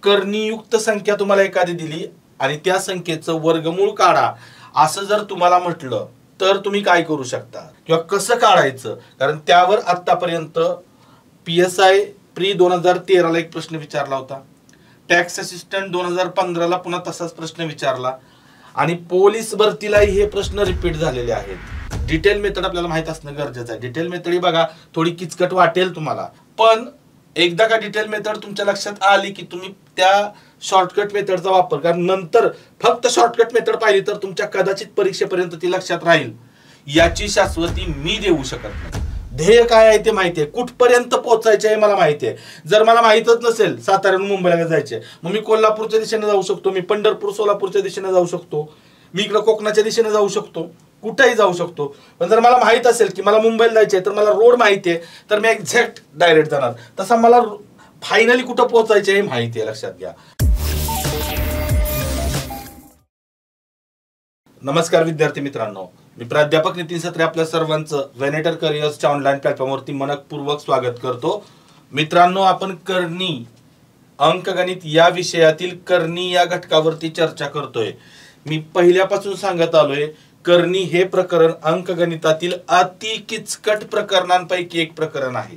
कर्णीयुक्त संख्या तुम्हाला एखादी दिली आणि त्या संख्येचं वर्गमूळ काढा असं जर तुम्हाला म्हटलं तर तुम्ही काय करू शकता किंवा कसं काढायचं, कारण त्यावर आतापर्यंत PSI प्री 2013 ला एक प्रश्न विचारला होता, टॅक्स असिस्टंट 2015 ला पुन्हा तसाच प्रश्न विचारला आणि पोलीस भरतीलाही हे प्रश्न रिपीट झालेले आहेत। डिटेल मेथड आपल्याला माहित असणं गरजेचं आहे। डिटेल मेथड ही बघा थोडी किचकट वाटेल तुम्हाला, पण एकदा का डिटेल मेथड तुमच्या लक्षात आली की तुम्ही त्या शॉर्टकट मेथडचा वापर, कारण नंतर फक्त शॉर्टकट मेथड पाहिली तर तुमच्या कदाचित परीक्षेपर्यंत ती लक्षात राहील याची शाश्वती मी देऊ शकत नाही। ध्येय काय आहे ते माहिती आहे, कुठपर्यंत पोहोचायचे आहे मला माहिती आहे। जर मला माहितच नसेल साताऱ्याहून मुंबईला जायचे, मग मी कोल्हापूरच्या दिशेने जाऊ शकतो, मी पंढरपूर सोलापूरच्या दिशेने जाऊ शकतो, मी इकडे कोकणाच्या दिशेने जाऊ शकतो, कुठेही जाऊ शकतो। पण जर मला माहित असेल की मला मुंबईला जायचे तर मला रोड माहिती आहे तर मी एक्झॅक्ट डायरेक्ट जाणार। तसा मला फायनली कुठं पोहोचायचे हे माहिती आहे, लक्षात घ्या। नमस्कार विद्यार्थी मित्रांनो, मी प्राध्यापक नितीन सत्रे आपल्या सर्वांचं वेनेटर करिअर्सच्या ऑनलाईन प्लॅटफॉर्मवरती मनपूर्वक स्वागत करतो। मित्रांनो, आपण कर्णी अंकगणित या विषयातील कर्णी या घटकावरती चर्चा करतोय। मी पहिल्यापासून सांगत आलोय कर्णी हे प्रकरण अंकगणितातील अति किचकट प्रकरणांपैकी एक प्रकरण आहे।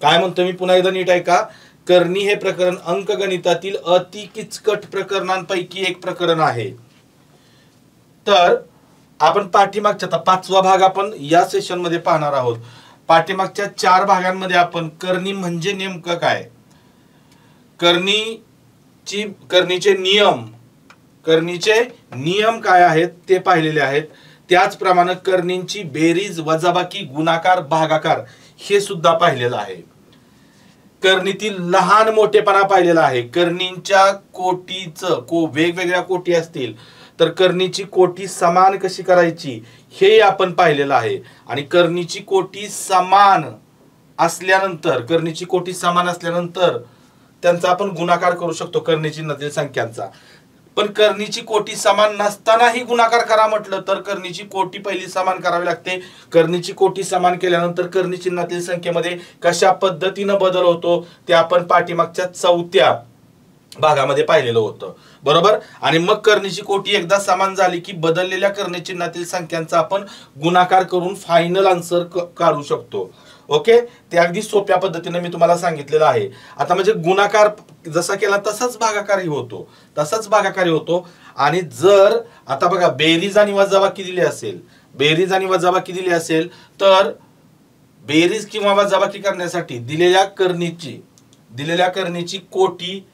काय म्हणतो मी पुन्हा एकदा नीट ऐका, कर्णी हे प्रकरण अंकगणितातील अति किचकट प्रकरणांपैकी एक प्रकरण आहे। तर आपण पाठीमागच्या पाचवा भाग आपण या सेशन मध्ये पाहणार आहोत। पाठीमागच्या 4 भागांमध्ये आपण कर्णी म्हणजे नेमकं काय, कर्णीचे नियम काय आहेत ते पाहिलेले आहेत। त्याचप्रमाणे कर्णींची बेरीज वजाबाकी गुणाकार भागाकार हे सुद्धा पाहिलेलं आहे। कर्णीतील लहान मोठेपणा पाहिलेला आहे। कर्णींच्या कोटीचं वेगवेगळ्या कोटी असतील तर कर्णीची कोटी समान कशी करायची हे आपण पाहिलेलं आहे। आणि कर्णीची कोटी समान असल्यानंतर त्यांचा आपण गुणाकार करू शकतो कर्णी चिन्हातील संख्यांचा। पण कर्णीची कोटी समान नसतानाही गुणाकार करा म्हटलं तर कर्णीची कोटी पहिली समान करावी लागते। कर्णीची कोटी समान केल्यानंतर कर्णी चिन्हातील संख्येमध्ये कशा पद्धतीने बदल होतो ते आपण पाठीमागच्या 4थ्या भागामध्ये पाहिलेलं होतं, बरोबर। आणि मग कर्णीची कोटी एकदा समान झाली की बदललेल्या कर्णी चिन्हातील संख्यांचा आपण गुणाकार करून फायनल आन्सर काढू शकतो। ओके, ते अगदी सोप्या पद्धतीने मी तुम्हाला सांगितलेलं आहे। आता म्हणजे गुणाकार जसा केला तसाच भागाकारही होतो। आणि जर आता बघा बेरीज आणि वजाबाकी दिली असेल तर बेरीज किंवा वजाबाकी करण्यासाठी दिलेल्या कर्णीची कोटी,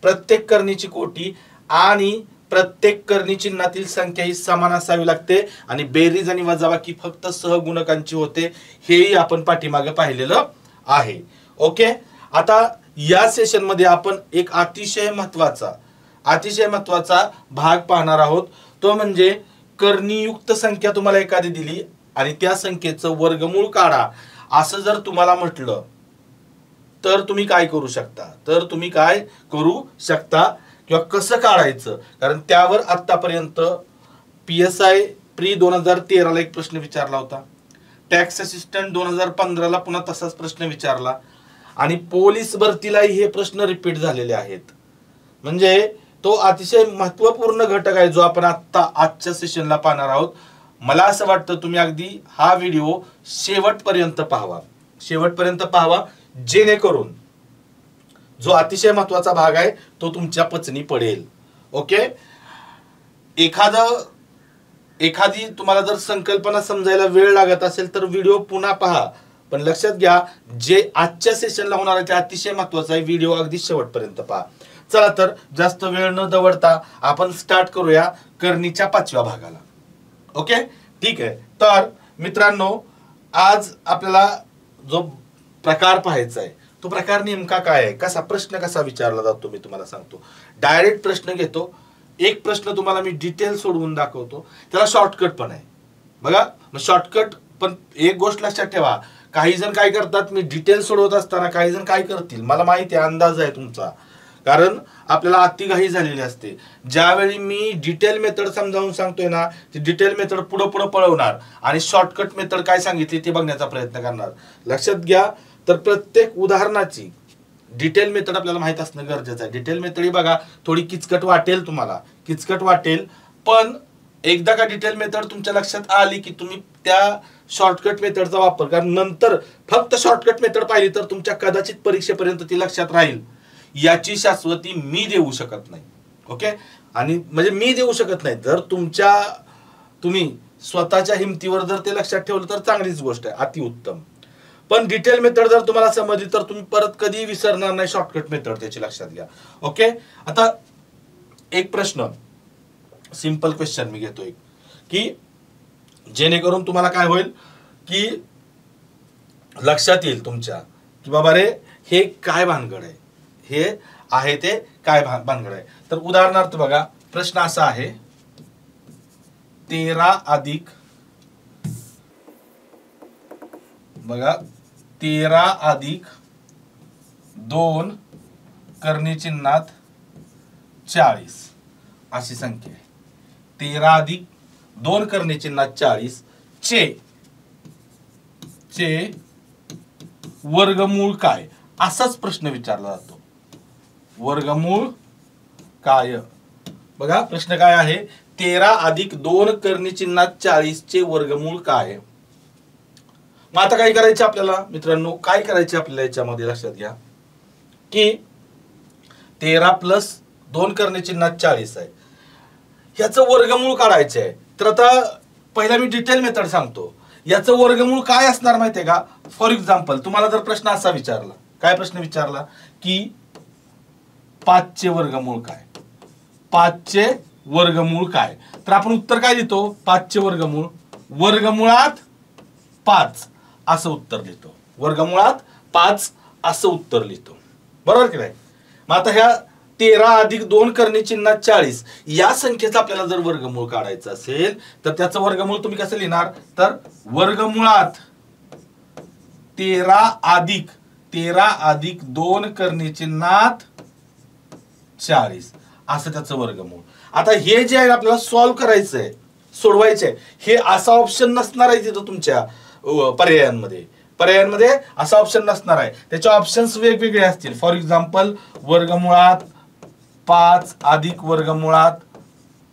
प्रत्येक कर्णीची कोटी आणि प्रत्येक कर्णी चिन्हातील संख्या ही समान असावी लागते आणि बेरीज आणि वजाबाकी फक्त सहगुणकांची होते, हेही आपण पाठीमागे पाहिलेलं आहे। ओके, आता या सेशन मध्ये आपण एक अतिशय महत्वाचा भाग पाहणार आहोत। तो म्हणजे कर्णीयुक्त संख्या तुम्हाला एखादी दिली आणि त्या संख्येचं वर्गमूळ काढा असं जर तुम्हाला म्हटलं तर तुम्ही काय करू शकता किंवा कसं काढायचं, कारण त्यावर आतापर्यंत PSI प्री 2013 ला एक प्रश्न विचारला होता, टॅक्स असिस्टंट 2015 ला पुन्हा तसाच प्रश्न विचारला आणि पोलीस भरतीलाही हे प्रश्न रिपीट झालेले आहेत। म्हणजे तो अतिशय महत्त्वपूर्ण घटक आहे जो आपण आजच्या सेशनला पाहणार आहोत। मला असं वाटतं तुम्ही अगदी हा व्हिडिओ शेवटपर्यंत पाहावा जेणेकरून जो अतिशय महत्त्वाचा भाग आहे तो तुमच्या पचनी पडेल। ओके, एखादी तुम्हाला जर संकल्पना समजायला वेळ लागत असेल तर व्हिडिओ पुन्हा पहा, पण लक्षात घ्या जे आजच्या सेशनला होणार आहे ते अतिशय महत्त्वाचं आहे, व्हिडिओ अगदी शेवटपर्यंत पहा। चला तर जास्त वेळ न दवडता आपण स्टार्ट करूया कर्णीच्या 5व्या भागाला। ओके, ठीक आहे। तर मित्रांनो, आज आपल्याला जो प्रकार पाहायचा आहे तो प्रकार नेमका काय आहे, प्रश्न कसा विचारला जातो मी तुम्हाला सांगतो। डायरेक्ट प्रश्न घेतो, एक प्रश्न तुम्हाला मी डिटेल सोडवून दाखवतो, त्याला शॉर्टकट पण आहे बघा। मग शॉर्टकट पण एक गोष्ट लक्षात ठेवा, काही जण काय करतात, मी डिटेल सोडवत असताना काही जण काय करतील मला माहिती आहे, अंदाज आहे तुमचा, कारण आपल्याला अतिघाई झालेली असते। ज्यावेळी मी डिटेल मेथड समजावून सांगतोय ना, ती डिटेल मेथड पुढे पळवणार आणि शॉर्टकट मेथड काय सांगितली ते बघण्याचा प्रयत्न करणार। लक्षात घ्या, तर प्रत्येक उदाहरणाची डिटेल मेथड आपल्याला माहित असणं गरजेचं आहे. डिटेल मेथड ही बघा थोडी किचकट वाटेल, तुम्हाला किचकट वाटेल, पण एकदा का डिटेल मेथड तुमच्या लक्षात आली की तुम्ही त्या शॉर्टकट मेथडचा वापर, कारण नंतर फक्त शॉर्टकट मेथड पाहिली तर तुमच्या कदाचित परीक्षेपर्यंत ती लक्षात राहील याची शाश्वती मी देऊ शकत नाही. ओके, आणि म्हणजे मी देऊ शकत नाही. जर तुम्ही स्वतःच्या हिमतीवर जर ते लक्षात ठेवलं तर चांगलीच गोष्ट आहे, अतिउत्तम. पण डिटेल मेथड जर तुम्हाला समजली तर तुम्ही परत कधी विसरणार नाही शॉर्टकट मेथड, त्याची लक्षात घ्या. ओके, आता एक प्रश्न, सिंपल क्वेश्चन मी घेतोय की जेणेकरून तुम्हाला काय होईल की लक्षात येईल तुमच्या की बाबा रे हे काय भानगड आहे, हे आहे ते काय भानगड आहे. तर उदाहरणार्थ बघा, प्रश्न असा आहे, 13 अधिक बघा 13 अधिक 2 करणी चिन्हात 40 अशी संख्या आहे. 13 अधिक 2 करणी चिन्हात 40 चे वर्गमूळ काय, असाच प्रश्न विचारला जातो. वर्गमूळ काय, बघा प्रश्न काय आहे, 13 अधिक 2 करणी चिन्हात 40 चे वर्गमूळ काय. मग आता काय करायचे आपल्याला मित्रांनो, काय करायचे आपल्याला याच्यामध्ये लक्षात घ्या की 13 प्लस 2 करणी चिन्हात 40 आहे, ह्याचं वर्गमूळ काढायचं आहे. तर आता पहिला मी डिटेल मेथड सांगतो, याचं वर्गमूळ काय असणार माहितीये का. फॉर एक्झाम्पल तुम्हाला जर प्रश्न असा विचारला, काय प्रश्न विचारला की 5 चे वर्गमूळ काय, 5 चे वर्गमूळ काय, तर आपण उत्तर काय देतो, 5 चे वर्गमूळ वर्गमुळात 5 असं उत्तर लिहितो. वर्गमुळात 5 असं उत्तर लिहितो, बरोबर की नाही. मग आता ह्या 13 अधिक 2 करणी चिन्हात 40 या संख्येचा आपल्याला जर वर्गमूळ काढायचं असेल तर त्याचं वर्गमूळ तुम्ही कसं लिहिणार, तर वर्गमुळात 13 अधिक 2 करणी चिन्हात 40 असं त्याचं वर्गमूळ. आता हे जे आहे आपल्याला सॉल्व्ह करायचंय, सोडवायचंय, हे असा ऑप्शन नसणार आहे तिथं तुमच्या पर्यायांमध्ये असा ऑप्शन नसणार आहे. त्याचे ऑप्शन्स वेगवेगळे असतील. फॉर एक्झाम्पल वर्गमुळात 5 अधिक वर्गमुळात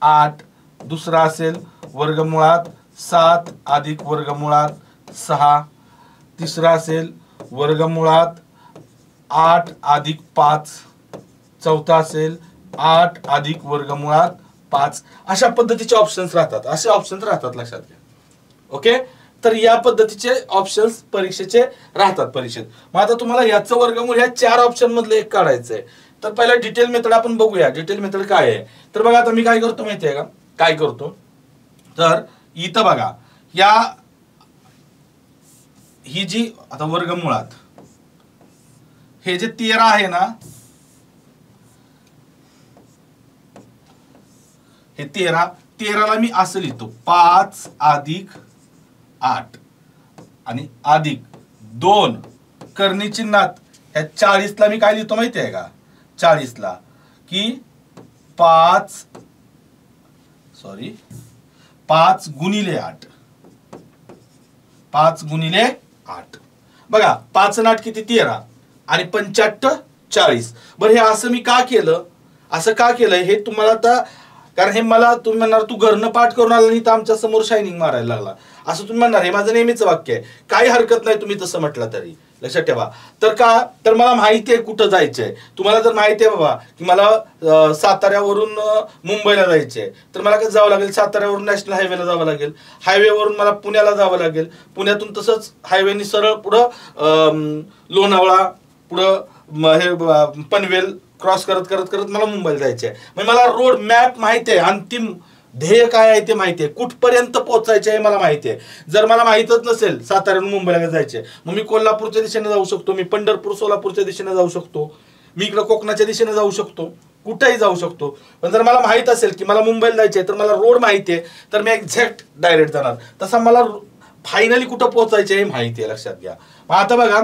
8, दुसरा असेल वर्गमुळात 7 अधिक वर्गमुळात 6, तिसरा असेल वर्गमुळात 8 अधिक 5, चौथा असेल 8 अधिक वर्गमुळात 5. अशा पद्धतीचे ऑप्शन्स राहतात, असे ऑप्शन्स राहतात, लक्षात घ्या. ओके, तर या पद्धतीचे ऑप्शन्स परीक्षेचे राहतात परीक्षेत. मग आता तुम्हाला याचं वर्गमूळ ह्या 4 ऑप्शन मधले एक काढायचंय. तर पहिला डिटेल मेथड आपण बघूया, डिटेल मेथड काय आहे. तर बघा आता मी काय करतो माहितीये का, काय करतो, तर इथं बघा ही जी आता वर्गमुळात हे जे 13 आहे ना, हे 13ला मी असं लिहितो 5 अधिक 8 आणि अधिक 2 करणी चिन्हात ह्या 40ला मी काय लिहितो माहिती आहे का, 40ला की 5 गुणिले 8, 5 गुणिले 8. बघा 5 आणि 8 किती, 13 आणि 85 40. बरं हे असं मी का केलं, असं का केलं हे तुम्हाला आता, कारण हे मला तुम्ही म्हणणार तू घरनं पाठ करून आला नाही तर आमच्या समोर शायनिंग मारायला लागला असं तुम्ही म्हणणार. हे माझं नेहमीच वाक्य आहे, काही हरकत नाही तुम्ही तसं म्हटलं तरी, लक्षात ठेवा. तर का, तर मला माहिती आहे कुठं जायचंय. तुम्हाला जर माहिती आहे बाबा की मला साताऱ्यावरून मुंबईला जायचंय, तर मला कसं जावं लागेल, साताऱ्यावरून नॅशनल हायवेला जावं लागेल, हायवेवरून मला पुण्याला जावं लागेल, पुण्यातून तसंच हायवेनी सरळ पुढं लोणावळा, पुढं हे पनवेल क्रॉस करत करत करत मला मुंबईला जायचंय. म्हणजे मला रोड मॅप माहिती आहे, अंतिम ध्येय काय आहे ते माहिती आहे, कुठपर्यंत पोहोचायचे आहे मला माहिती आहे. जर मला माहितच नसेल साताऱ्याहून मुंबईला जायचे, मग मी कोल्हापूरच्या दिशेने जाऊ शकतो, मी पंढरपूर सोलापूरच्या दिशेने जाऊ शकतो, मी इकडे कोकणाच्या दिशेने जाऊ शकतो, कुठेही जाऊ शकतो. पण जर मला माहित असेल की मला मुंबईला जायचे तर मला रोड माहिती आहे, तर मी एक्झॅक्ट डायरेक्ट जाणार. तसा मला फायनली कुठं पोहोचायचे हे माहिती आहे, लक्षात घ्या. मग आता बघा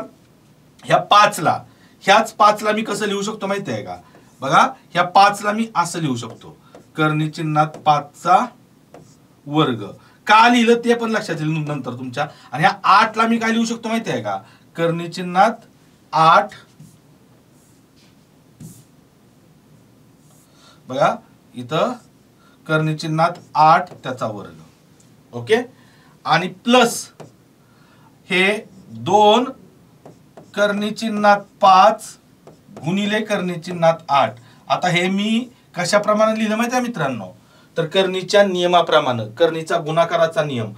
ह्याच 5ला मी कसं लिहू शकतो माहिती आहे का, बघा ह्या 5ला मी असं लिहू शकतो, करणी चिन्हात 5चा वर्ग. का लिहिलं ते पण लक्षात येईल नंतर तुमच्या. आणि ह्या 8ला मी काय लिहू शकतो माहिती आहे का, करणी चिन्हात 8 बघा इथं कर्णी चिन्हात 8 त्याचा वर्ग. ओके. आणि प्लस हे 2 कर्णी चिन्हात 5 गुणिले कर्णी चिन्हात 8. आता हे मी कशाप्रमाणे लिहिलं माहिती आहे मित्रांनो, तर कर्णीच्या नियमाप्रमाणे, कर्णीचा गुणाकाराचा नियम.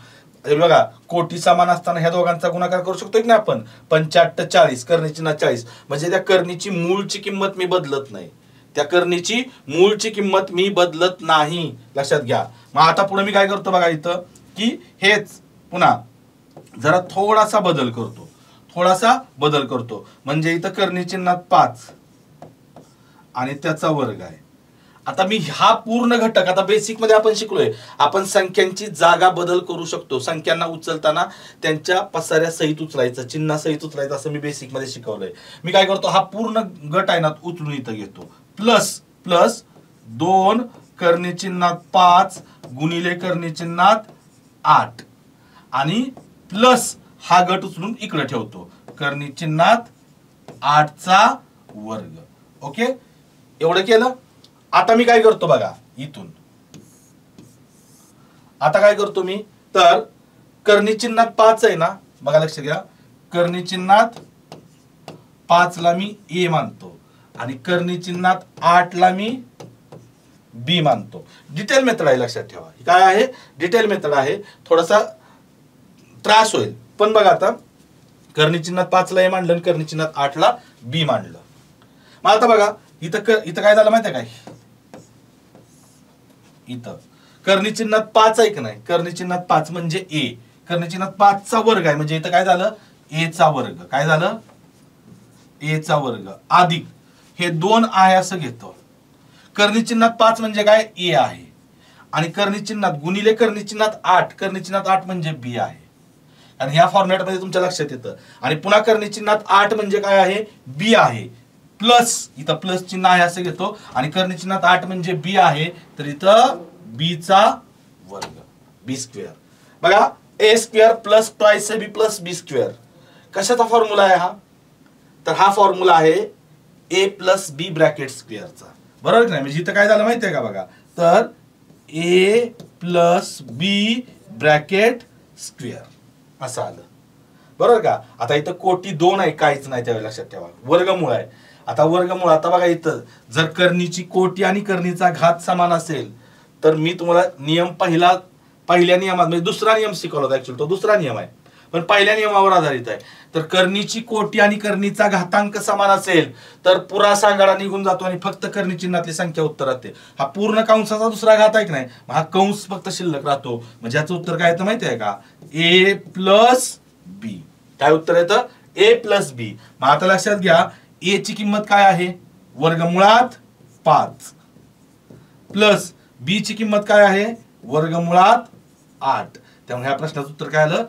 बघा कोटी समान असताना ह्या दोघांचा गुणाकार करू शकतो की नाही आपण. 85 40 कर्णी चिन्हात 40, म्हणजे त्या कर्णीची मूळची किंमत मी बदलत नाही. त्या कर्णीची मूळची किंमत मी बदलत नाही, लक्षात घ्या. मग आता पुढे मी काय करतो बघा इथं, की हेच पुन्हा जरा थोडासा बदल करतो, म्हणजे इथं कर्णी चिन्हात 5 आणि त्याचा वर्ग आहे. आता मी हा पूर्ण घटक, आता बेसिक मध्ये आपण शिकलोय, आपण संख्यांची जागा बदल करू शकतो. संख्यांना उचलताना त्यांच्या पसाऱ्या सहित उचलायचं, चिन्हा सहित उचलायचं, असं मी बेसिक मध्ये शिकवलंय. मी काय करतो, हा पूर्ण गट आहे ना उचलून इथं घेतो. प्लस 2 कर्णी चिन्हात 5 गुणिले कर्णी चिन्हात 8 आणि प्लस हा गट उचलून इकडे ठेवतो, कर्णी चिन्हात 8 चा वर्ग. ओके, एवढं केलं. आता मी काय करतो बघा इथून, आता काय करतो मी, तर कर्णी चिन्हात 5 आहे ना, बघा लक्ष घ्या, कर्णी चिन्हात 5 ला मी ए मानतो आणि कर्णी चिन्हात 8 ला मी बी मानतो. डिटेल मेथड आहे, लक्षात ठेवा. काय आहे, डिटेल मेथड आहे. थोडासा त्रास होईल, पण बघा आता कर्णी चिन्हात 5 ला ए मांडलं आणि कर्णी चिन्हात 8 ला बी मांडलं. मग आता बघा इथं काय झालं माहिती आहे काय, इथं कर्णी चिन्हात 5 आहे की नाही, कर्णी चिन्हात 5 म्हणजे ए, कर्णी चिन्हात 5 चा वर्ग आहे, म्हणजे इथं काय झालं, ए चा वर्ग. काय झालं, ए चा वर्ग अधिक हे 2 आहे असं घेतो. कर्णी चिन्हात 5 म्हणजे काय, ए आहे, आणि कर्णी चिन्हात गुणिले कर्णी चिन्हात 8, कर्णी चिन्हात 8 म्हणजे बी आहे. आणि ह्या फॉर्मॅट मध्ये तुमच्या लक्षात येतं. आणि पुन्हा कर्णी चिन्हात 8 म्हणजे काय आहे, बी आहे. प्लस इथं प्लस चिन्ह आहे असं घेतो, आणि कर्णी चिन्हात 8 म्हणजे बी आहे, तर इथं बी चा वर्ग, बी स्क्वेअर. बघा ए स्क्वेअर प्लस ट्वाइस बी प्लस बी स्क्वेअर, कशाचा फॉर्म्युला आहे हा, तर हा फॉर्म्युला आहे ए प्लस बी ब्रॅकेट स्क्वेअरचा, बरोबर की नाही. म्हणजे इथं काय झालं माहिती आहे का बघा, तर ए प्लस बी ब्रॅकेट स्क्वेअर असं आलं, बरोबर का. आता इथं कोटी 2 आहे, काहीच नाही, त्यावेळी लक्षात ठेवा. वर्गमूळ आहे. आता वर्गमूळ, आता बघा इथं जर कर्णीची कोटी आणि कर्णीचा घात समान असेल, तर मी तुम्हाला नियम पहिल्या नियमात, म्हणजे दुसरा नियम शिकवला होता, ऍक्च्युअली तो दुसरा नियम आहे, पण पहिल्या नियमावर आधारित आहे. तर कर्णीची कोटी आणि कर्णीचा घातांक समान असेल तर पुरा सांगाडा निघून जातो आणि फक्त कर्णी चिन्हातली संख्या उत्तरात येते. हा पूर्ण कंसाचा दुसरा घात आहे की नाही, हा कंस फक्त शिल्लक राहतो. म्हणजे याचं उत्तर काय येतं माहिती आहे का, ए प्लस बी. काय उत्तर येतं, ए प्लस बी. मग आता लक्षात घ्या, ए ची किंमत काय आहे, वर्गमुळात 5, प्लस बी ची किंमत काय आहे, वर्गमुळात 8. त्यामुळे ह्या प्रश्नाचं उत्तर काय आलं,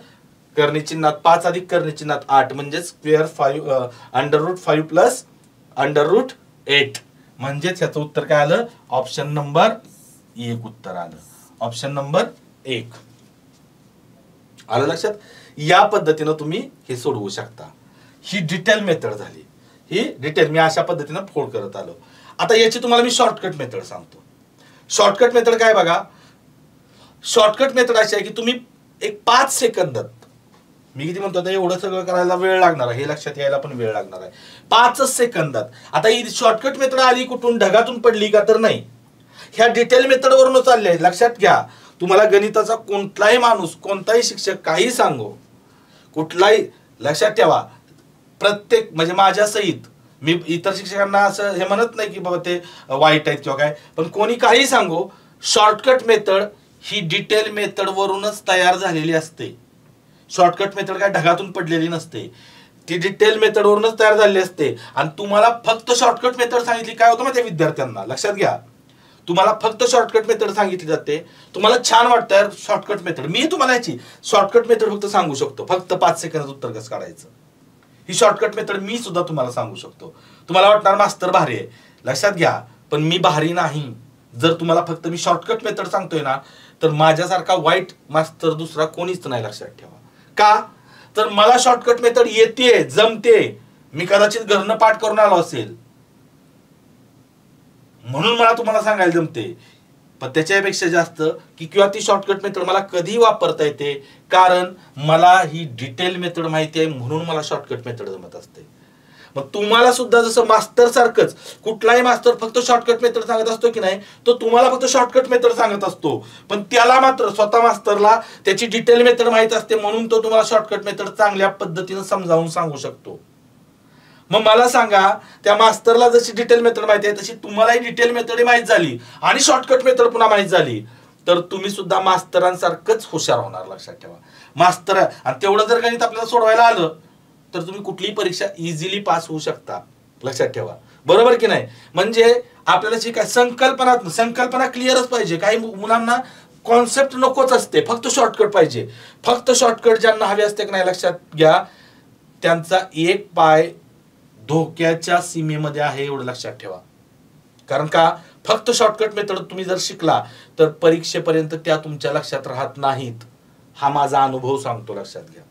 कर्णी चिन्हात 5 अधिक कर्णी चिन्हात 8 म्हणजे स्क्वेअर 5 √5 प्लस √8. म्हणजेच ह्याचं उत्तर काय आलं, ऑप्शन नंबर 1 उत्तर आलं. ऑप्शन नंबर 1 आलं लक्षात. या पद्धतीनं तुम्ही हे सोडवू शकता. ही डिटेल मेथड झाली. ही डिटेल मी अशा पद्धतीनं फोल्ड करत आलो. आता याची तुम्हाला मी शॉर्टकट मेथड सांगतो. शॉर्टकट मेथड काय बघा, शॉर्टकट मेथड अशी आहे की तुम्ही एक 5 सेकंदात, मी किती म्हणतो एवढं सगळं करायला वेळ लागणार आहे, हे लक्षात यायला पण वेळ लागणार आहे, 5 सेकंदात. आता ही शॉर्टकट मेथड आली कुठून, ढगातून पडली का, तर नाही, ह्या डिटेल मेथड वरून चालले. लक्षात घ्या, तुम्हाला गणिताचा कोणताही माणूस, कोणताही शिक्षक काही सांगो, कुठलाही, लक्षात ठेवा, प्रत्येक, म्हणजे माझ्या सहित मी इतर शिक्षकांना असं हे म्हणत नाही की बाबा ते वाईट आहेत किंवा काय, पण कोणी काही सांगो, शॉर्टकट मेथड ही डिटेल मेथड वरूनच तयार झालेली असते. शॉर्टकट मेथड काय ढगातून पडलेली नसते, ती डिटेल मेथड वरूनच तयार झालेली असते. आणि तुम्हाला फक्त शॉर्टकट मेथड सांगितली काय होतं माहिती, विद्यार्थ्यांना लक्षात घ्या, तुम्हाला फक्त शॉर्टकट मेथड सांगितली जाते, तुम्हाला छान वाटतं शॉर्टकट मेथड, मी तुम्हाला याची शॉर्टकट मेथड फक्त सांगू शकतो, फक्त 5 सेकंदात उत्तर कसं काढायचं, ही शॉर्टकट मेथड मी सुद्धा तुम्हाला सांगू शकतो. तुम्हाला वाटणार मास्तर भारी आहे, लक्षात घ्या, पण मी भारी नाही. जर तुम्हाला फक्त मी शॉर्टकट मेथड सांगतोय ना, तर माझ्यासारखा वाईट मास्तर दुसरा कोणीच नाही, लक्षात ठेवा. का, तर मला शॉर्टकट मेथड येते, जमते, मी कदाचित घरनं पाठ करून आलो असेल, म्हणून मला तुम्हाला सांगायला जमते. पण त्याच्यापेक्षा जास्त की किंवा ती शॉर्टकट मेथड मला कधी वापरता येते, कारण मला ही डिटेल मेथड माहिती आहे म्हणून मला शॉर्टकट मेथड जमत असते. मग तुम्हाला सुद्धा जसं मास्टर सारखंच, कुठलाही मास्टर फक्त शॉर्टकट मेथड सांगत असतो की नाही, तो तुम्हाला फक्त शॉर्टकट मेथड सांगत असतो, पण त्याला मात्र स्वतः मास्टरला त्याची डिटेल मेथड माहित असते म्हणून तो तुम्हाला शॉर्टकट मेथड चांगल्या पद्धतीने समजावून सांगू शकतो. मग मला सांगा, त्या मास्टरला जशी डिटेल मेथड माहिती आहे तशी तुम्हालाही डिटेल मेथड माहित झाली आणि शॉर्टकट मेथड पुन्हा माहित झाली, तर तुम्ही सुद्धा मास्तरांसारखंच हुशार होणार. लक्षात ठेवा, मास्तर आणि तेवढं जर गणित आपल्याला सोडवायला आलं तर तुम्ही कुठलीही परीक्षा इझिली पास होऊ शकता. लक्षात ठेवा, बरोबर की नाही. म्हणजे आपल्याला जी काय संकल्पना क्लिअरच पाहिजे. काही मुलांना कॉन्सेप्ट नकोच असते, फक्त शॉर्टकट पाहिजे. फक्त शॉर्टकट ज्यांना हवे असते की नाही, लक्षात घ्या, त्यांचा एक पाय धोक्याच्या सीमेमध्ये आहे, एवढं लक्षात ठेवा. कारण का, फक्त शॉर्टकट मेथड तुम्ही जर शिकला तर परीक्षेपर्यंत त्या तुमच्या लक्षात राहत नाहीत. हा माझा अनुभव सांगतो, लक्षात घ्या.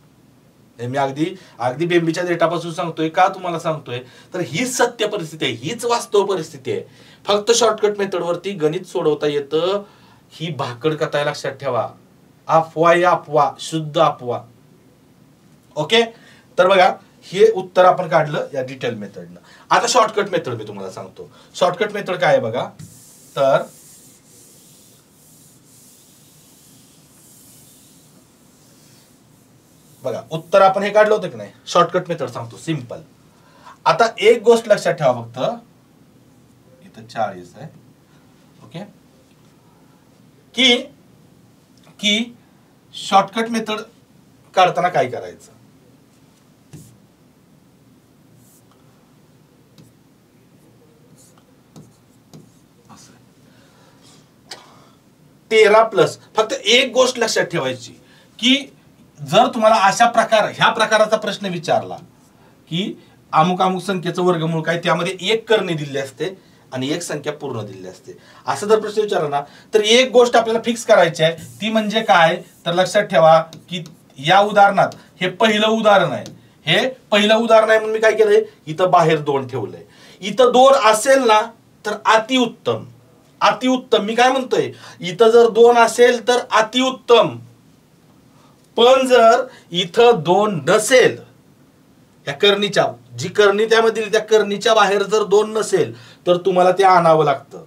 मी अगदी बेंबीच्या डेटापासून सांगतोय. का तुम्हाला सांगतोय, तर हीच सत्य परिस्थिती आहे, हीच वास्तव परिस्थिती आहे. फक्त शॉर्टकट मेथड वरती गणित सोडवता येतं, ही भाकड कथा लक्षात ठेवा. अफवा, शुद्ध अफवा. ओके, तर बघा, हे उत्तर आपण काढलं या डिटेल मेथडनं. आता शॉर्टकट मेथड मी तुम्हाला सांगतो. शॉर्टकट मेथड काय आहे बघा, तर बघा, उत्तर आपण हे काढलं होतं की नाही, शॉर्टकट मेथड सांगतो सिंपल. आता एक गोष्ट लक्षात ठेवा, फक्त इथं 40 आहे. ओके, की शॉर्टकट मेथड काढताना काय करायचं. तेरा प्लस, फक्त एक गोष्ट लक्षात ठेवायची की जर तुम्हाला ह्या प्रकाराचा प्रश्न विचारला की अमुक अमुक संख्येचं वर्गमूळ काय, त्यामध्ये एक करणे दिले असते आणि एक संख्या पूर्ण दिली असते, असं जर प्रश्न विचारला ना, तर एक गोष्ट आपल्याला फिक्स करायची आहे. ती म्हणजे काय, तर लक्षात ठेवा की या उदाहरणात हे पहिलं उदाहरण आहे. हे पहिलं उदाहरण आहे म्हणून मी काय केलंय, इथं बाहेर 2 ठेवलंय. इथं 2 असेल ना तर अतिउत्तम. मी काय म्हणतोय, इथं जर 2 असेल तर अतिउत्तम. पण जर इथं 2 नसेल, या करणीच्या जी करणी त्यामध्ये त्या करणीच्या बाहेर जर 2 नसेल तर तुम्हाला ते आणावं लागतं.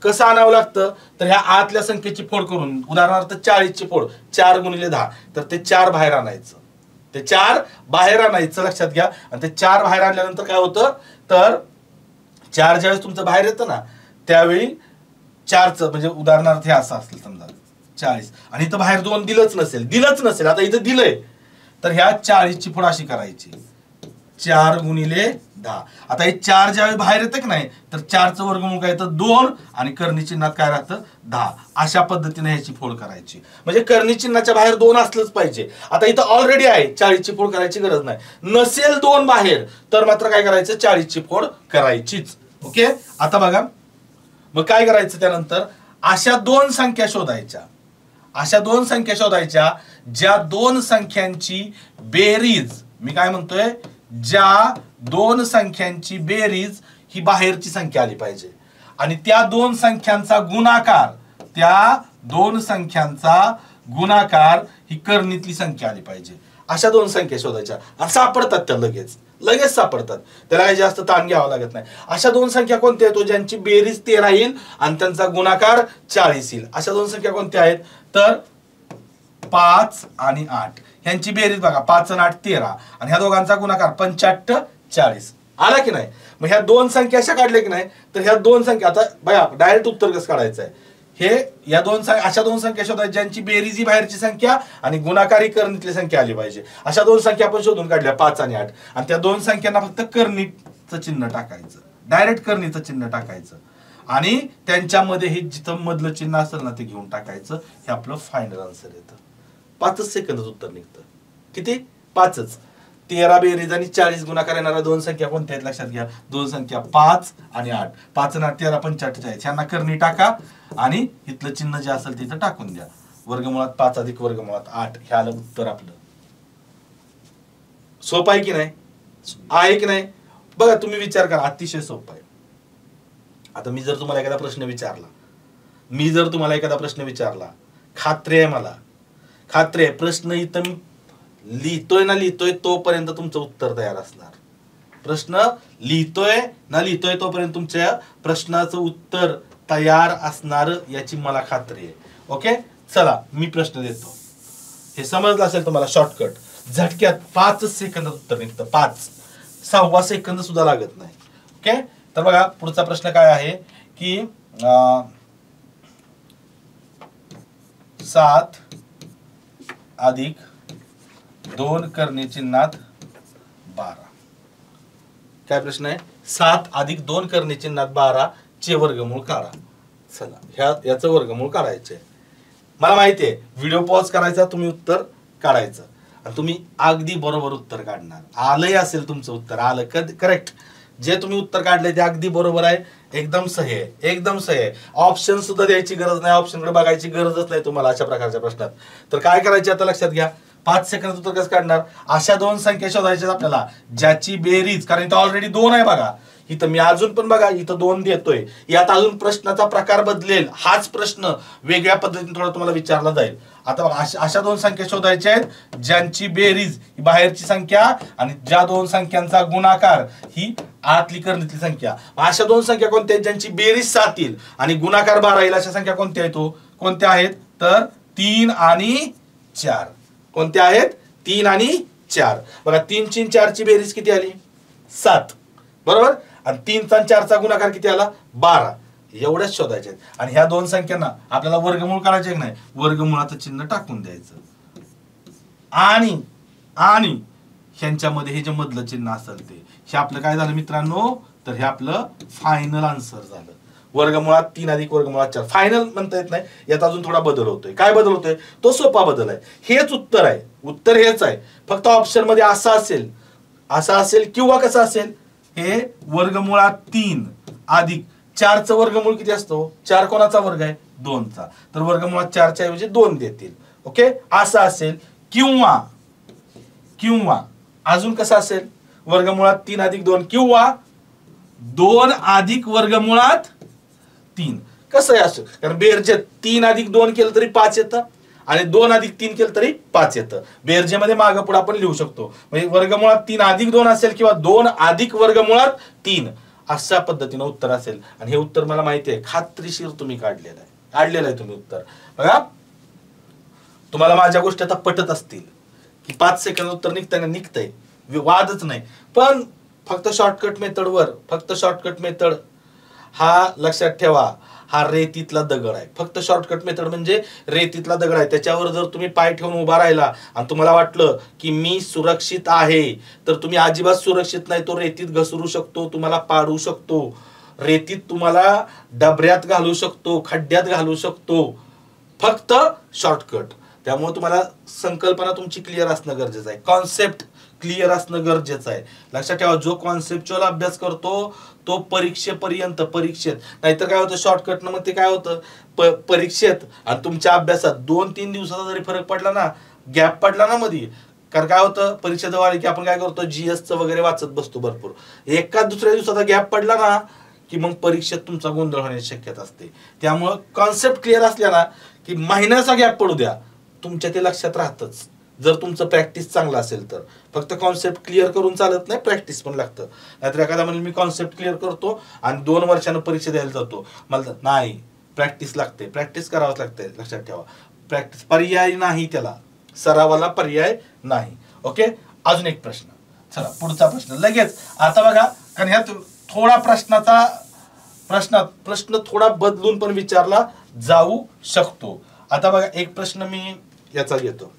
कसं आणावं लागतं, तर ह्या आतल्या संख्येची फोड करून, उदाहरणार्थ 40 ची फोड 4 गुणिले 10, तर ते 4 बाहेर आणायचं. लक्षात घ्या. आणि ते 4 बाहेर आणल्यानंतर काय होतं, तर 4 ज्यावेळेस तुमचं बाहेर येतं ना, त्यावेळी 4चं म्हणजे उदाहरणार्थ हे असं असेल समजा 40, आणि इथं बाहेर 2 दिलंच नसेल. आता इथं दिलंय, तर ह्या 40 ची फोड अशी करायची, 4 गुणिले 10. आता हे 4 ज्यावेळी बाहेर येतं की नाही, तर 4चं वर्गमूळ काय येतं 2 आणि कर्णी चिन्हात काय राहतं 10. अशा पद्धतीने ह्याची फोड करायची. म्हणजे कर्णी चिन्हाच्या बाहेर 2 असलंच पाहिजे. आता इथं ऑलरेडी आहे, 40 ची फोड करायची गरज नाही. नसेल 2 बाहेर तर मात्र काय करायचं, 40 ची फोड करायचीच. ओके, आता बघा मग काय करायचं, त्यानंतर अशा 2 संख्या शोधायच्या. ज्या 2 संख्यांची बेरीज, मी काय म्हणतोय, ज्या 2 संख्यांची बेरीज ही बाहेरची संख्या आली पाहिजे आणि त्या 2 संख्यांचा गुणाकार ही कर्णीतली संख्या आली पाहिजे. अशा 2 संख्या शोधायच्या आणि सापडतात त्या लगेच सापडतात. त्याला काही जास्त ताण घ्यावा लागत नाही. अशा 2 संख्या कोणत्या आहेत, ज्यांची बेरीज 13 येईल आणि त्यांचा गुणाकार 40 येईल. अशा 2 संख्या कोणत्या आहेत, तर 5 आणि 8. ह्यांची बेरीज बघा, 5 आणि 8 13, आणि ह्या दोघांचा गुणाकार 85 40 आला की नाही. मग ह्या 2 संख्या अशा काढल्या की नाही, तर ह्या 2 संख्या, आता बघा डायरेक्ट उत्तर कसं काढायचं आहे, अशा 2 संख्या शोधायच्या ज्यांची बेरीज ही बाहेरची संख्या आणि गुणाकारी कर्णीतली संख्या आली पाहिजे. अशा 2 संख्या आपण शोधून काढल्या 5 आणि 8, आणि त्या 2 संख्यांना फक्त कर्णीचं चिन्ह टाकायचं, डायरेक्ट कर्णीचं चिन्ह टाकायचं आणि त्यांच्यामध्ये हे जिथं मधलं चिन्ह असेल ना ते घेऊन टाकायचं. हे आपलं फायनल आन्सर येतं. 5 सेकंदात उत्तर निघतं. किती, 5च. 13 बेरीज आणि 40 गुणाकार येणाऱ्या 2 संख्या कोणत्या आहेत, लक्षात घ्या. 2 संख्या 5 आणि 8. 5 आणि 8 13 45 40. ह्यांना कर्णी टाका आणि इथलं चिन्ह जे असेल तिथं टाकून द्या. वर्गमुळात 5 अधिक वर्गमुळात 8, हे आलं उत्तर आपलं. सोपं आहे की नाही, आहे की नाही. बघा तुम्ही विचार करा, अतिशय सोपं आहे. आता मी जर तुम्हाला एखादा प्रश्न विचारला, खात्री आहे मला, खात्री आहे प्रश्न इथं मी लिहितोय तोपर्यंत तुमचं उत्तर तयार असणार. प्रश्न लिहितोय तोपर्यंत तुमच्या प्रश्नाचं उत्तर तयार असणार याची मला खात्री आहे. ओके, चला मी प्रश्न देतो. हे समजलं असेल तुम्हाला, शॉर्टकट झटक्यात 5 सेकंदात उत्तर निघतं. 5-6 सेकंद सुद्धा लागत नाही. ओके, तर बघा पुढचा प्रश्न काय आहे की 7 अधिक 2 करणे चिन्हात 12. काय प्रश्न आहे? 7 अधिक 2 करणे चिन्हात 12 चे वर्गमूळ काढा. चला याचं वर्गमूळ काढायचे. मला माहिती आहे व्हिडिओ पॉज करायचा, तुम्ही उत्तर काढायचं आणि तुम्ही अगदी बरोबर उत्तर काढणार. आलंही असेल तुमचं उत्तर, आलं करेक्ट. जे तुम्ही उत्तर काढलंय ते अगदी बरोबर आहे, एकदम सही आहे, एकदम सही आहे. ऑप्शन सुद्धा द्यायची गरज नाही, ऑप्शनकडे बघायची गरजच नाही तुम्हाला अशा प्रकारच्या प्रश्नात. तर काय करायचे आता लक्षात घ्या. 5 सेकंदात उत्तर कसं काढणार? अशा 2 संख्या शोधायच्या आपल्याला ज्याची बेरीज, कारण इथं ऑलरेडी 2 आहे बघा, इथं मी अजून पण बघा इथं 2 देतोय. यात अजून प्रश्नाचा प्रकार बदलेल, हाच प्रश्न वेगळ्या पद्धतीने थोडा तुम्हाला विचारला जाईल. आता बघा अशा 2 संख्या शोधायच्या आहेत ज्यांची बेरीज ही बाहेरची संख्या आणि ज्या 2 संख्यांचा गुणाकार ही आतली कर्णीतली संख्या. अशा 2 संख्या कोणत्या आहेत ज्यांची बेरीज 7 येईल आणि गुणाकार 12 येईल. अशा संख्या कोणत्या आहेत? कोणत्या आहेत तर 3 आणि 4. कोणत्या आहेत? 3 आणि 4. बघा 3 ची 4 ची बेरीज किती आली? 7, बरोबर. आणि 3 चा 4 चा गुणाकार किती आला? 12. एवढ्याच शोधायचे आहेत. आणि ह्या 2 संख्यांना आपल्याला वर्गमूळ काढायचे की नाही, वर्गमूळाचं चिन्ह टाकून द्यायचं आणि ह्यांच्यामध्ये हे जे मधलं चिन्ह असेल ते हे आपलं काय झालं मित्रांनो, तर हे आपलं फायनल आन्सर झालं. वर्गमुळात 3 अधिक वर्गमुळात 4. फायनल म्हणता येत नाही, यात अजून थोडा बदल होतोय. काय बदल होतोय? तो सोपा बदल आहे. हेच उत्तर आहे, उत्तर हेच आहे, फक्त ऑप्शन मध्ये असं असेल किंवा कसं असेल. हे वर्गमुळात 3 अधिक 4 चं वर्गमूळ किती असतो? 4 कोणाचा वर्ग आहे? 2 चा. तर वर्गमुळात 4 च्या ऐवजी 2 देतील. ओके, असं असेल किंवा अजून कसं असेल? वर्गमुळात 3 अधिक 2 किंवा 2 अधिक वर्गमुळात 3. कसं आहे असं? कारण बेरजे 3 अधिक 2 केलं तरी 5 येतं आणि 2 अधिक 3 केलं तरी 5 येतं. बेरजेमध्ये मागं पुढे आपण लिहू शकतो. म्हणजे वर्गमुळात 3 अधिक 2 असेल किंवा 2 अधिक वर्गमुळात 3 अशा पद्धतीनं उत्तर असेल. आणि हे उत्तर मला माहिती आहे, खात्रीशीर तुम्ही काढलेलं आहे तुम्ही उत्तर. बघा तुम्हाला माझ्या गोष्टी आता पटत असतील की 5 सेकंद उत्तर निघतंय, वादच नाही. पण फक्त शॉर्टकट मेथड हा लक्षात ठेवा, हा रेतीतला दगड आहे. फक्त शॉर्टकट मेथड म्हणजे रेतीतला दगड आहे. त्याच्यावर जर तुम्ही पाय ठेवून उभा राहिला आणि तुम्हाला वाटलं की मी सुरक्षित आहे, तर तुम्ही अजिबात सुरक्षित नाही. तो रेतीत घसरू शकतो, तुम्हाला पाडू शकतो, रेतीत तुम्हाला डबऱ्यात घालू शकतो, खड्ड्यात घालू शकतो. फक्त शॉर्टकट. त्यामुळे तुम्हाला संकल्पना तुमची क्लिअर असणं गरजेचं आहे, कॉन्सेप्ट क्लिअर असणं गरजेचं आहे. लक्षात ठेवा, जो कॉन्सेप्च्युअल अभ्यास करतो तो परीक्षेपर्यंत, नाहीतर काय होतं शॉर्टकटनं, मग ते काय होतं परीक्षेत आणि तुमच्या अभ्यासात 2-3 दिवसाचा जरी फरक पडला ना, गॅप पडला ना मध्ये, कारण काय होतं परीक्षा जवळ आली की आपण काय करतो GSचं वगैरे वाचत बसतो भरपूर. एका दुसऱ्या दिवसाचा गॅप पडला ना की मग परीक्षेत तुमचा गोंधळ होण्याची शक्यता असते. त्यामुळं कॉन्सेप्ट क्लिअर असल्या ना की महिन्याचा गॅप पडू द्या, तुमच्या ते लक्षात राहतच. जर तुमचं प्रॅक्टिस चांगलं असेल तर. फक्त कॉन्सेप्ट क्लिअर करून चालत नाही, प्रॅक्टिस पण लागतं. नाहीतर एखादा म्हणजे मी कॉन्सेप्ट क्लिअर करतो आणि 2 वर्षानं परीक्षा द्यायला जातो, मला नाही, प्रॅक्टिस लागते, प्रॅक्टिस करावंच लागते. लक्षात ठेवा, प्रॅक्टिस पर्याय नाही, त्याला सरावाला पर्याय नाही. ओके, अजून एक प्रश्न. चला पुढचा प्रश्न लगेच. आता बघा, कारण ह्यात थोडा प्रश्न थोडा बदलून पण विचारला जाऊ शकतो. आता बघा एक प्रश्न मी याचा घेतो,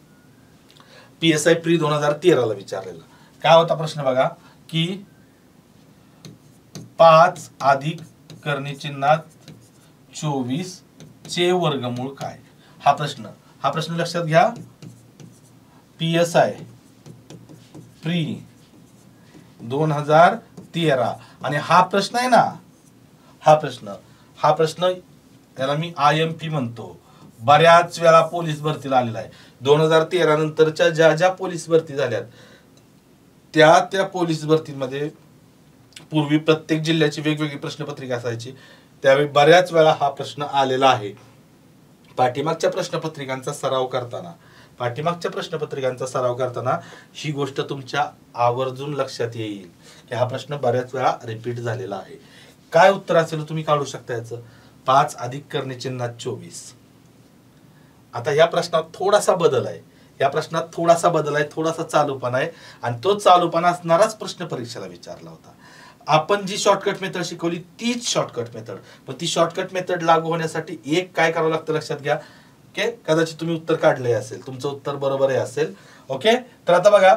PSI प्री 2013 ला विचारलेला. काय होता प्रश्न बघा की 5 अधिक करणे चिन्हात 24 चे वर्गमूळ काय? हा प्रश्न लक्षात घ्या. PSI प्री 2013 आणि हा प्रश्न आहे ना, हा प्रश्न याला मी IMP म्हणतो. बऱ्याच वेळा पोलीस भरतीला आलेला आहे. 2013 नंतरच्या ज्या पोलीस भरती झाल्यात त्या पोलीस भरतीमध्ये पूर्वी प्रत्येक जिल्ह्याची वेगवेगळी प्रश्नपत्रिका असायची, त्यावेळी बऱ्याच वेळा हा प्रश्न आलेला आहे. पाठीमागच्या प्रश्नपत्रिकांचा सराव करताना ही गोष्ट तुमच्या आवर्जून लक्षात येईल की हा प्रश्न बऱ्याच वेळा रिपीट झालेला आहे. काय उत्तर असेल तुम्ही काढू शकता याचं? 5 अधिक करणे चिन्हात 24. आता या प्रश्नात थोडासा बदल आहे, थोडासा चालूपणा आहे, आणि तो चालूपणा असणाराच प्रश्न परीक्षेला विचारला होता. आपण जी शॉर्टकट मेथड शिकवली तीच शॉर्टकट मेथड, पण ती शॉर्टकट मेथड लागू होण्यासाठी एक काय करावं लागतं लक्षात घ्या. ओके, कदाचित तुम्ही उत्तर काढले असेल, तुमचं उत्तर बरोबरही असेल. ओके, तर आता बघा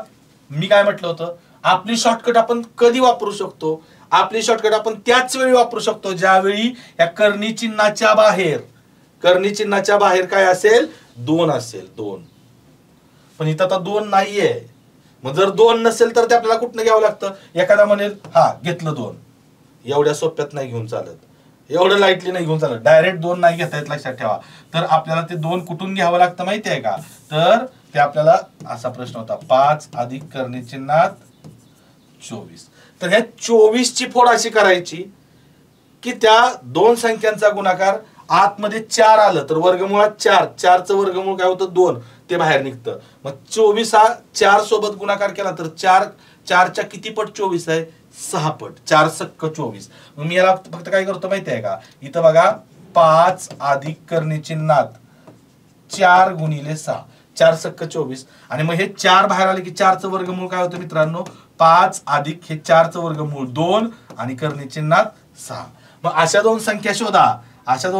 मी काय म्हटलं होतं, आपली शॉर्टकट आपण कधी वापरू शकतो? आपली शॉर्टकट आपण त्याच वेळी वापरू शकतो ज्यावेळी या कर्णी चिन्हाच्या बाहेर काय असेल? 2 असेल, 2. पण इथं आता 2 नाहीये. मग जर 2 नसेल तर ते आपल्याला कुठनं घ्यावं लागतं? एखादा म्हणेल हा घेतलं 2, एवढ्या सोप्यात नाही घेऊन चालत, एवढं लाईटली नाही घेऊन चालत, डायरेक्ट 2 नाही घेता येत, लक्षात ठेवा. तर आपल्याला ते 2 कुठून घ्यावं लागतं माहिती आहे का? तर ते आपल्याला असा प्रश्न होता, 5 अधिक करणे चिन्हात 24. तर ह्या 24 ची फोड अशी करायची की त्या 2 संख्यांचा गुणाकार आतमध्ये 4 आलं तर वर्गमुळात 4, 4चं वर्गमूळ काय होतं? 2, ते बाहेर निघतं. मग 24 हा 4 सोबत गुणाकार केला तर 4च्या किती पट 24 आहे? 6 पट. 4 सक्क 24. मग मी याला फक्त काय करतो माहिती आहे का? इथं बघा 5 अधिक करणे चिन्हात 4 गुणिले 6, 4 सक्क 24. आणि मग हे 4 बाहेर आले की 4चं वर्गमूळ काय होतं मित्रांनो? 5 अधिक हे 4चं वर्गमूळ 2 आणि करणे चिन्हात 6. मग अशा दोन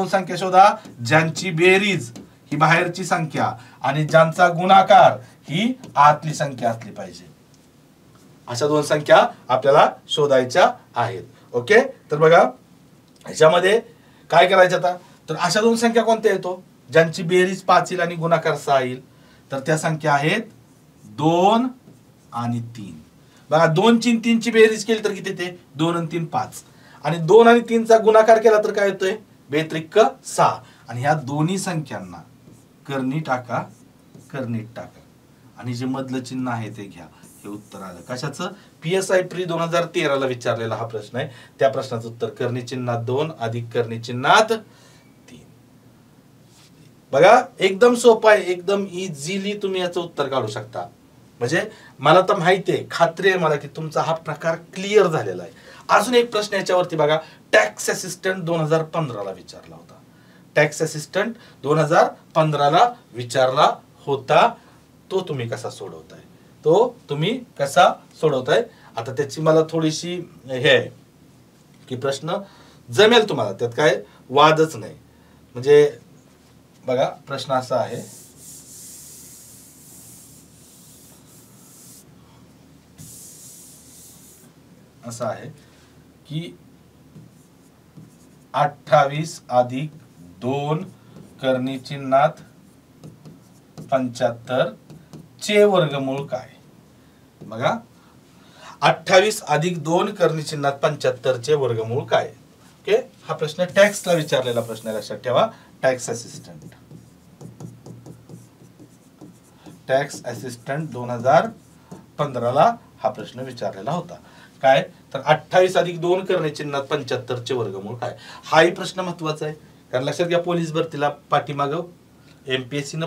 संख्या शोधा ज्यांची बेरीज ही बाहेरची संख्या आणि ज्यांचा गुणाकार ही आतली संख्या असली पाहिजे. अशा 2 संख्या आपल्याला शोधायच्या आहेत. ओके, तर बघा ह्याच्यामध्ये काय करायचं आता? तर अशा 2 संख्या कोणत्या येतो? ज्यांची बेरीज 5 येईल आणि गुणाकार 6 येईल. तर त्या संख्या आहेत 2 आणि 3. बघा 2 ची 3 ची बेरीज केली तर किती येते? 2 आणि 3 5. आणि 2 आणि 3 चा गुणाकार केला तर काय येतोय? 2 6. आणि ह्या दोन्ही संख्यांना करणी टाका, कर्णीत टाका, आणि जे मधलं चिन्ह आहे ते घ्या. हे उत्तर आलं. कशाचं? PSI प्री 2013 ला विचारलेला हा प्रश्न आहे. त्या प्रश्नाचं उत्तर करणी चिन्हात 2 अधिक करणी चिन्हात 3. बघा एकदम सोपं आहे, एकदम इझिली तुम्ही याचं उत्तर काढू शकता. म्हणजे मला तर माहिती आहे, खात्री आहे मला की तुमचा हा प्रकार क्लिअर झालेला आहे. अजून एक प्रश्न याच्यावरती बघा, टॅक्स असिस्टंट 2015 ला विचारला होता. टॅक्स असिस्टंट 2015 ला विचारला होता. तो तुम्ही कसा सोडवताय? आता त्याची मला थोडीशी हे आहे की प्रश्न जमेल तुम्हाला, त्यात काय वादच नाही. म्हणजे बघा प्रश्न असा आहे, की 28 अधिक 2 करणी चिन्हात 75 चे वर्गमूळ काय? बघा 28 अधिक 2 करणी चिन्हात 75 चे वर्गमूळ काय? ओके, हा प्रश्न टॅक्सला विचारलेला प्रश्न आहे, लक्षात ठेवा. टॅक्स असिस्टंट 2015 ला हा प्रश्न विचारलेला होता. काय तर 28 अधिक 2 करणे चिन्हात 75 चे वर्गमूळ काय? हाही प्रश्न महत्वाचा आहे, कारण लक्षात घ्या पोलीस भरतीला पाठीमागं MPSC न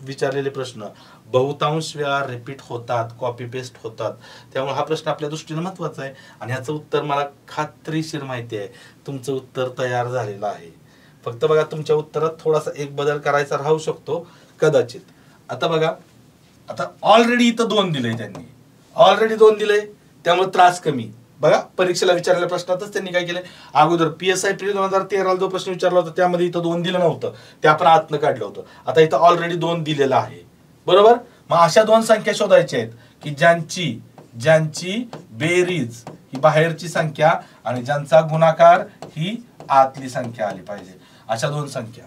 विचारलेले प्रश्न बहुतांश वेळा रिपीट होतात, कॉपी पेस्ट होतात. त्यामुळे हा प्रश्न आपल्या दृष्टीने महत्वाचा आहे. आणि ह्याचं उत्तर मला खात्रीशीर माहिती आहे, तुमचं उत्तर तयार झालेलं आहे. फक्त बघा तुमच्या उत्तरात थोडासा एक बदल करायचा राहू शकतो कदाचित. आता बघा, आता ऑलरेडी इथं 2 दिले त्यांनी, त्यामुळे त्रास कमी. बघा परीक्षेला विचारलेल्या प्रश्नातच त्यांनी काय केलंय, अगोदर PSI प्री 2013 ला जो प्रश्न विचारला होता त्यामध्ये इथं 2 दिलं नव्हतं, ते आपण आतनं काढलं होतं. आता इथं ऑलरेडी 2 दिलेलं आहे, बरोबर. मग अशा 2 संख्या शोधायच्या आहेत की ज्यांची बेरीज ही बाहेरची संख्या आणि ज्यांचा गुणाकार ही आतली संख्या आली पाहिजे. अशा 2 संख्या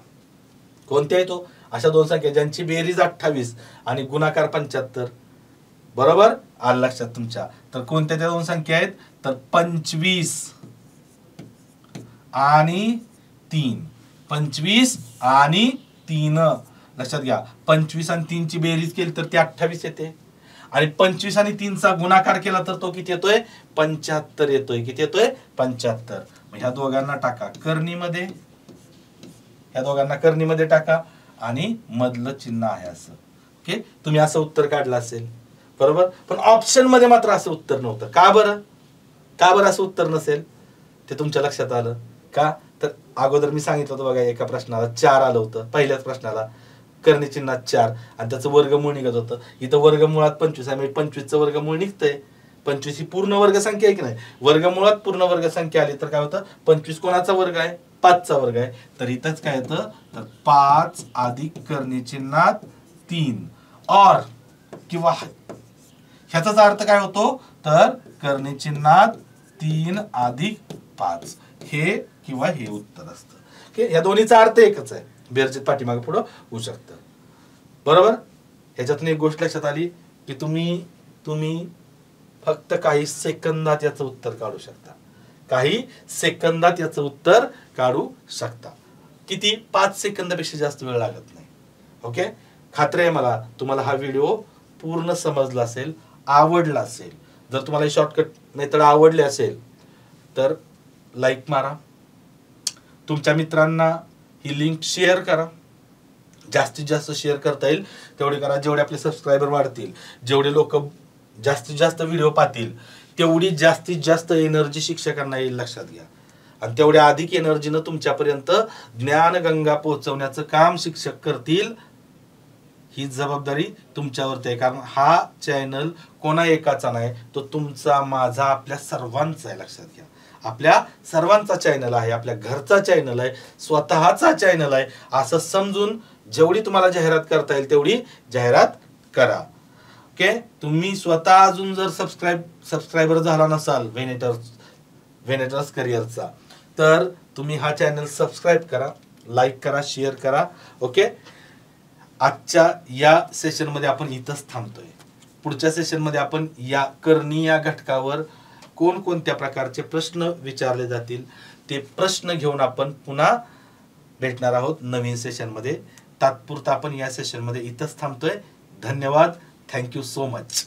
कोणत्या आहेत? अशा 2 संख्या ज्यांची बेरीज 28 आणि गुणाकार 75. बरोबर आलं लक्षात तुमच्या? तर कोणत्या त्या 2 संख्या आहेत? तर 25 आणि 3. 25 आणि 3 लक्षात घ्या. 25 आणि 3 ची बेरीज केली तर ती 28 येते. आणि 25 आणि 3चा गुणाकार केला तर तो किती येतोय 75 येतोय. किती येतोय 75. मग ह्या दोघांना टाका कर्णीमध्ये, ह्या दोघांना कर्णीमध्ये टाका आणि मधलं चिन्ह आहे असं. ओके, तुम्ही असं उत्तर काढलं असेल बरोबर. पण ऑप्शन मध्ये मात्र असं उत्तर नव्हतं. का बरं, का बरं असं उत्तर नसेल ते तुमच्या लक्षात आलं का? तर अगोदर मी सांगितलं होतं बघा, एका प्रश्नाला 4 आलं होतं, पहिल्याच प्रश्नाला कर्णी चिन्हात 4 आणि त्याचं वर्गमूळ निघत होतं. इथं वर्गमुळात 25 आहे म्हणजे 25चं वर्गमूळ निघतंय. 25 ही पूर्ण वर्ग संख्या आहे की नाही, वर्गमुळात पूर्ण वर्ग संख्या आली तर काय होतं 25 कोणाचा वर्ग आहे 5चा वर्ग आहे. तर इथंच काय येतं तर 5 अधिक कर्णी चिन्हात 3 और किंवा ह्याचाच अर्थ काय होतो तर कर्णी चिन्हात 3 अधिक 5 हे किंवा हे उत्तर असतं. ओके, या दोन्हीचा अर्थ एकच आहे, बेरजेत पाठीमागे पुढं होऊ शकतं बरोबर. ह्याच्यातून एक गोष्ट लक्षात आली की तुम्ही फक्त काही सेकंदात याचं उत्तर काढू शकता. काही सेकंदात याचं उत्तर काढू शकता. किती 5 सेकंदापेक्षा जास्त वेळ लागत नाही. ओके, खात्री आहे मला तुम्हाला हा व्हिडिओ पूर्ण समजला असेल, आवडला असेल. जर तुम्हाला शॉर्टकट मेथड आवडली असेल तर लाईक मारा, तुमच्या मित्रांना ही लिंक शेअर करा, जास्तीत जास्त शेअर करता येईल तेवढे करा. जेवढे आपले सबस्क्रायबर वाढतील, जेवढे लोक जास्तीत जास्त व्हिडिओ पाहतील तेवढी जास्तीत जास्त एनर्जी शिक्षकांना येईल लक्षात घ्या. आणि तेवढ्या अधिक एनर्जीनं तुमच्यापर्यंत ज्ञानगंगा पोहोचवण्याचं काम शिक्षक करतील. ही जबाबदारी तुमच्यावरती आहे, कारण हा चॅनल कोणा एकाचा नाही, तो तुमचा माझा आपल्या सर्वांचा आहे. लक्षात घ्या, आपल्या सर्वांचा चॅनल आहे, आपल्या घरचा चॅनल आहे, स्वतःचा चॅनल आहे असं समजून जेवढी तुम्हाला जाहिरात करता येईल तेवढी जाहिरात करा. ओके, तुम्ही स्वतः अजून जर सबस्क्रायबर झाला नसाल व्हेनेटर्स करिअरचा तर तुम्ही हा चॅनल सबस्क्राईब करा, लाईक करा, शेअर करा. ओके, आजच्या या सेशनमध्ये आपण इथंच थांबतोय. पुढच्या सेशनमध्ये आपण या कर्णी या घटकावर कोणकोणत्या प्रकारचे प्रश्न विचारले जातील ते प्रश्न घेऊन आपण पुन्हा भेटणार आहोत नवीन सेशनमध्ये. तात्पुरता आपण या सेशनमध्ये इथंच थांबतोय. धन्यवाद. Thank you so much.